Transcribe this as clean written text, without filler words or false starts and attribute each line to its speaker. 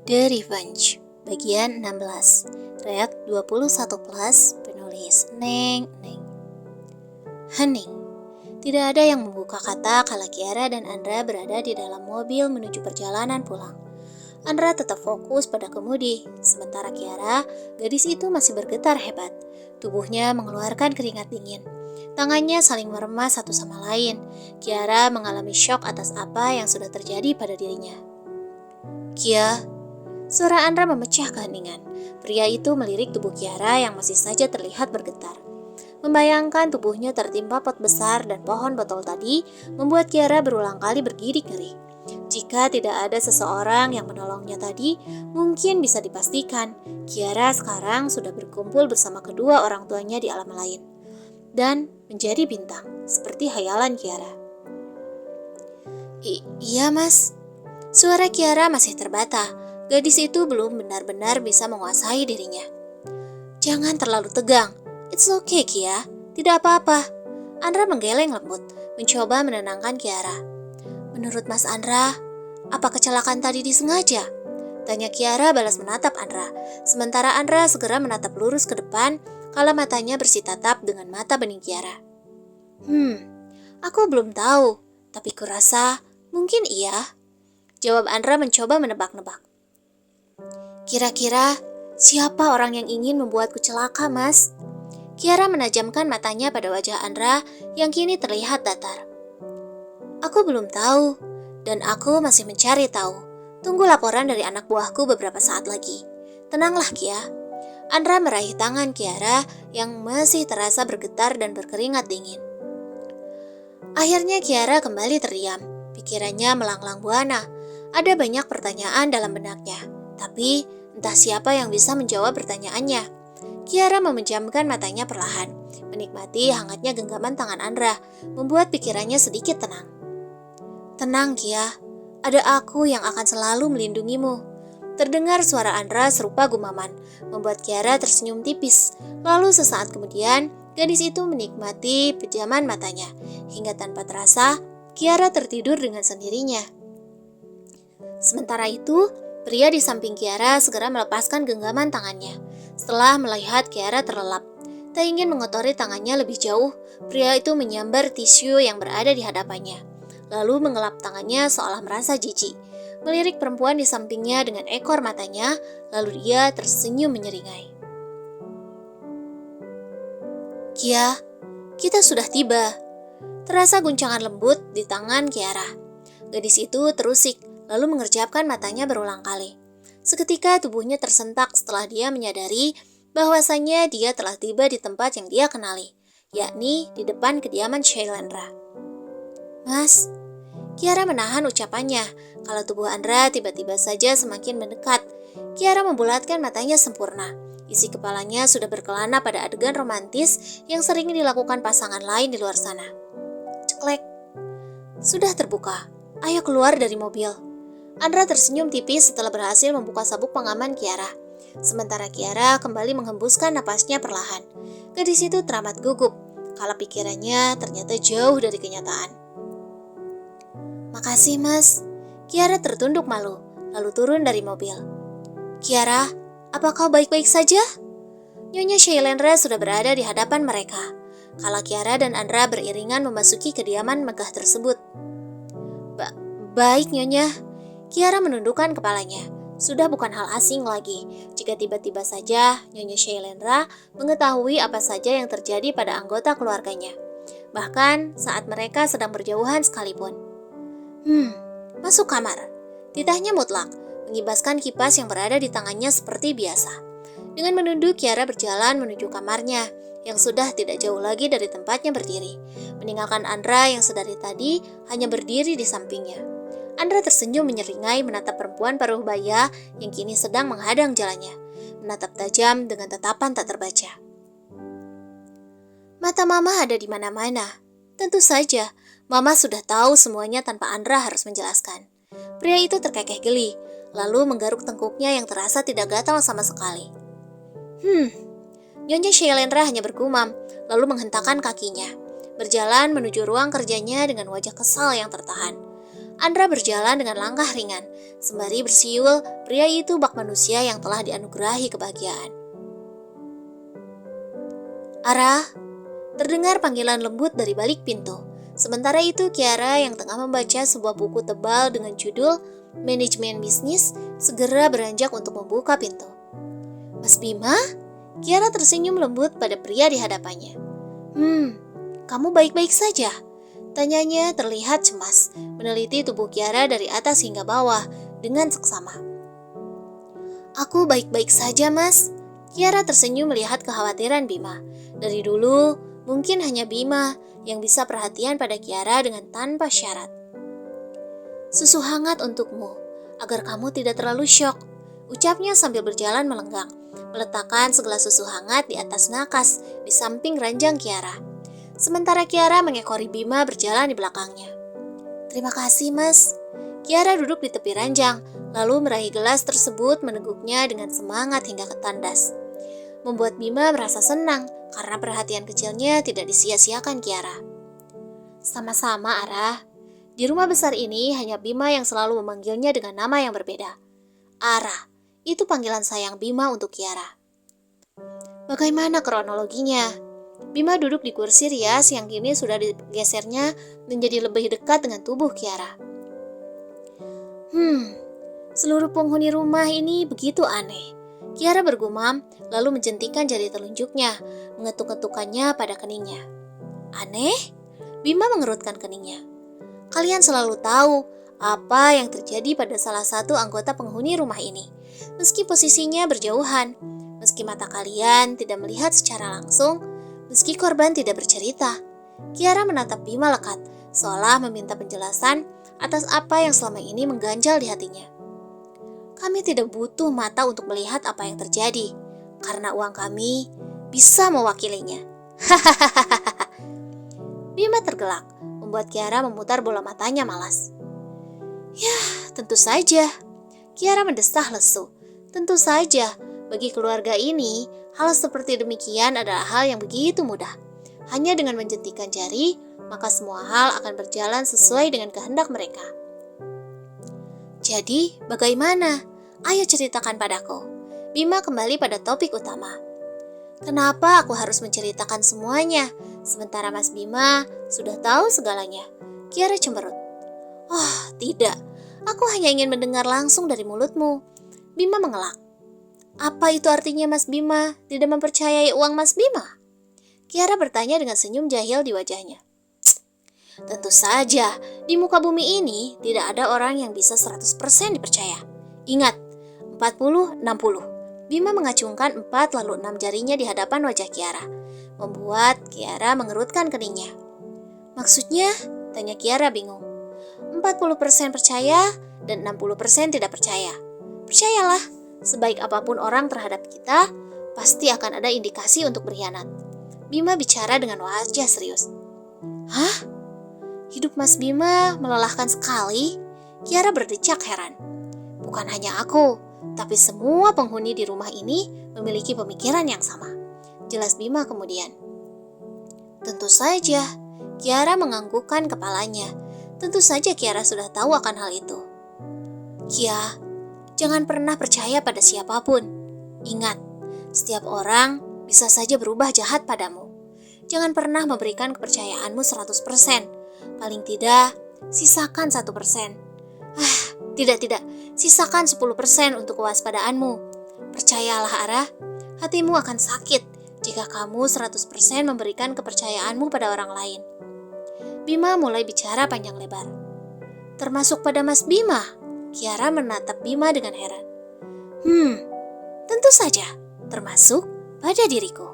Speaker 1: The Revenge, bagian 16, Reak 21 plus, penulis Neng. Hening. Tidak ada yang membuka kata kala Kiara dan Andra berada di dalam mobil menuju perjalanan pulang. Andra tetap fokus pada kemudi, sementara Kiara, gadis itu masih bergetar hebat. Tubuhnya mengeluarkan keringat dingin. Tangannya saling meremas satu sama lain. Kiara mengalami syok atas apa yang sudah terjadi pada dirinya. Kia, suara Andra memecah keheningan. Pria itu melirik tubuh Kiara yang masih saja terlihat bergetar. Membayangkan tubuhnya tertimpa pot besar dan pohon botol tadi membuat Kiara berulang kali bergidik ngeri. Jika tidak ada seseorang yang menolongnya tadi, mungkin bisa dipastikan Kiara sekarang sudah berkumpul bersama kedua orang tuanya di alam lain dan menjadi bintang, seperti hayalan Kiara. Iya mas, suara Kiara masih terbata. Gadis itu belum benar-benar bisa menguasai dirinya. Jangan terlalu tegang. It's okay, Kia. Tidak apa-apa. Andra menggeleng lembut, mencoba menenangkan Kiara. Menurut Mas Andra, apa kecelakaan tadi disengaja? Tanya Kiara balas menatap Andra. Sementara Andra segera menatap lurus ke depan, kala matanya bersitatap dengan mata bening Kiara. Aku belum tahu, tapi kurasa mungkin iya. Jawab Andra mencoba menebak-nebak. Kira-kira siapa orang yang ingin membuatku celaka, Mas? Kiara menajamkan matanya pada wajah Andra yang kini terlihat datar. Aku belum tahu, dan aku masih mencari tahu. Tunggu laporan dari anak buahku beberapa saat lagi. Tenanglah, Kia. Andra meraih tangan Kiara yang masih terasa bergetar dan berkeringat dingin. Akhirnya Kiara kembali terdiam. Pikirannya melanglang buana. Ada banyak pertanyaan dalam benaknya, tapi entah siapa yang bisa menjawab pertanyaannya. Kiara memejamkan matanya perlahan, menikmati hangatnya genggaman tangan Andra, membuat pikirannya sedikit tenang. Tenang, Kia, ada aku yang akan selalu melindungimu. Terdengar suara Andra serupa gumaman, membuat Kiara tersenyum tipis. Lalu sesaat kemudian, gadis itu menikmati pejaman matanya, hingga tanpa terasa, Kiara tertidur dengan sendirinya. Sementara itu, pria di samping Kiara segera melepaskan genggaman tangannya. Setelah melihat Kiara terlelap, tak ingin mengotori tangannya lebih jauh, pria itu menyambar tisu yang berada di hadapannya. Lalu mengelap tangannya seolah merasa jijik. Melirik perempuan di sampingnya dengan ekor matanya, lalu dia tersenyum menyeringai. Kia, kita sudah tiba. Terasa guncangan lembut di tangan Kiara. Gadis itu terusik, lalu mengerjapkan matanya berulang kali. Seketika tubuhnya tersentak setelah dia menyadari bahwasannya dia telah tiba di tempat yang dia kenali, yakni di depan kediaman Shailendra. Mas, Kiara menahan ucapannya kalau tubuh Andra tiba-tiba saja semakin mendekat. Kiara membulatkan matanya sempurna. Isi kepalanya sudah berkelana pada adegan romantis yang sering dilakukan pasangan lain di luar sana. Ceklek. Sudah terbuka. Ayo keluar dari mobil. Andra tersenyum tipis setelah berhasil membuka sabuk pengaman Kiara. Sementara Kiara kembali menghembuskan napasnya perlahan. Gadis itu teramat gugup, kalau pikirannya ternyata jauh dari kenyataan. Makasih, Mas. Kiara tertunduk malu, lalu turun dari mobil. Kiara, apa kau baik-baik saja? Nyonya Shailendra sudah berada di hadapan mereka. Kala Kiara dan Andra beriringan memasuki kediaman megah tersebut. Baik, Nyonya. Kiara menundukkan kepalanya. Sudah bukan hal asing lagi jika tiba-tiba saja Nyonya Shailendra mengetahui apa saja yang terjadi pada anggota keluarganya. Bahkan saat mereka sedang berjauhan sekalipun. Masuk kamar. Titahnya mutlak, mengibaskan kipas yang berada di tangannya seperti biasa. Dengan menunduk, Kiara berjalan menuju kamarnya yang sudah tidak jauh lagi dari tempatnya berdiri, meninggalkan Andra yang sedari tadi hanya berdiri di sampingnya. Andra tersenyum menyeringai menatap perempuan paruh baya yang kini sedang menghadang jalannya, menatap tajam dengan tatapan tak terbaca. Mata Mama ada di mana-mana. Tentu saja, Mama sudah tahu semuanya tanpa Andra harus menjelaskan. Pria itu terkekeh geli, lalu menggaruk tengkuknya yang terasa tidak gatal sama sekali. Nyonya Shailendra hanya bergumam, lalu menghentakkan kakinya, berjalan menuju ruang kerjanya dengan wajah kesal yang tertahan. Andra berjalan dengan langkah ringan, sembari bersiul, pria itu bak manusia yang telah dianugerahi kebahagiaan. Ara, terdengar panggilan lembut dari balik pintu. Sementara itu Kiara yang tengah membaca sebuah buku tebal dengan judul Manajemen Bisnis segera beranjak untuk membuka pintu. Mas Bima? Kiara tersenyum lembut pada pria di hadapannya. Kamu baik-baik saja? Tanyanya terlihat cemas, meneliti tubuh Kiara dari atas hingga bawah dengan seksama. Aku baik-baik saja, Mas. Kiara tersenyum melihat kekhawatiran Bima. Dari dulu, mungkin hanya Bima yang bisa perhatian pada Kiara dengan tanpa syarat. Susu hangat untukmu, agar kamu tidak terlalu syok, ucapnya sambil berjalan melenggang, meletakkan segelas susu hangat di atas nakas di samping ranjang Kiara. Sementara Kiara mengekori Bima berjalan di belakangnya. Terima kasih, Mas. Kiara duduk di tepi ranjang, lalu meraih gelas tersebut meneguknya dengan semangat hingga ketandas. Membuat Bima merasa senang karena perhatian kecilnya tidak disia-siakan Kiara. Sama-sama, Ara. Di rumah besar ini hanya Bima yang selalu memanggilnya dengan nama yang berbeda. Ara, itu panggilan sayang Bima untuk Kiara. Bagaimara kronologinya? Bima duduk di kursi rias yang kini sudah digesernya menjadi lebih dekat dengan tubuh Kiara. Seluruh penghuni rumah ini begitu aneh. Kiara bergumam, lalu menjentikan jari telunjuknya, mengetuk-ketukannya pada keningnya. Aneh? Bima mengerutkan keningnya. Kalian selalu tahu apa yang terjadi pada salah satu anggota penghuni rumah ini. Meski posisinya berjauhan, meski mata kalian tidak melihat secara langsung, meski korban tidak bercerita. Kiara menatap Bima lekat, seolah meminta penjelasan atas apa yang selama ini mengganjal di hatinya. Kami tidak butuh mata untuk melihat apa yang terjadi, karena uang kami bisa mewakilinya. Bima tergelak, membuat Kiara memutar bola matanya malas. Ya, tentu saja. Kiara mendesah lesu. Tentu saja, bagi keluarga ini, hal seperti demikian adalah hal yang begitu mudah. Hanya dengan menjentikan jari, maka semua hal akan berjalan sesuai dengan kehendak mereka. Jadi, bagaimana? Ayo ceritakan padaku. Bima kembali pada topik utama. Kenapa aku harus menceritakan semuanya, sementara Mas Bima sudah tahu segalanya? Kiara cemberut. Oh, tidak. Aku hanya ingin mendengar langsung dari mulutmu. Bima mengelak. Apa itu artinya Mas Bima tidak mempercayai uang Mas Bima? Kiara bertanya dengan senyum jahil di wajahnya. Tentu saja, di muka bumi ini tidak ada orang yang bisa 100% dipercaya. Ingat, 40-60. Bima mengacungkan 4 lalu 6 jarinya di hadapan wajah Kiara, membuat Kiara mengerutkan keningnya. Maksudnya? Tanya Kiara bingung. 40% percaya dan 60% tidak percaya. Percayalah, sebaik apapun orang terhadap kita, pasti akan ada indikasi untuk berkhianat. Bima bicara dengan wajah serius. Hah? Hidup Mas Bima melelahkan sekali. Kiara berdecak heran. Bukan hanya aku, tapi semua penghuni di rumah ini memiliki pemikiran yang sama. Jelas Bima kemudian. Tentu saja. Kiara menganggukkan kepalanya. Tentu saja Kiara sudah tahu akan hal itu. Kia, jangan pernah percaya pada siapapun. Ingat, setiap orang bisa saja berubah jahat padamu. Jangan pernah memberikan kepercayaanmu 100%. Paling tidak, sisakan 1%. Tidak. Sisakan 10% untuk kewaspadaanmu. Percayalah, Ara, hatimu akan sakit jika kamu 100% memberikan kepercayaanmu pada orang lain. Bima mulai bicara panjang lebar. Termasuk pada Mas Bima? Kiara menatap Bima dengan heran. Tentu saja, termasuk pada diriku.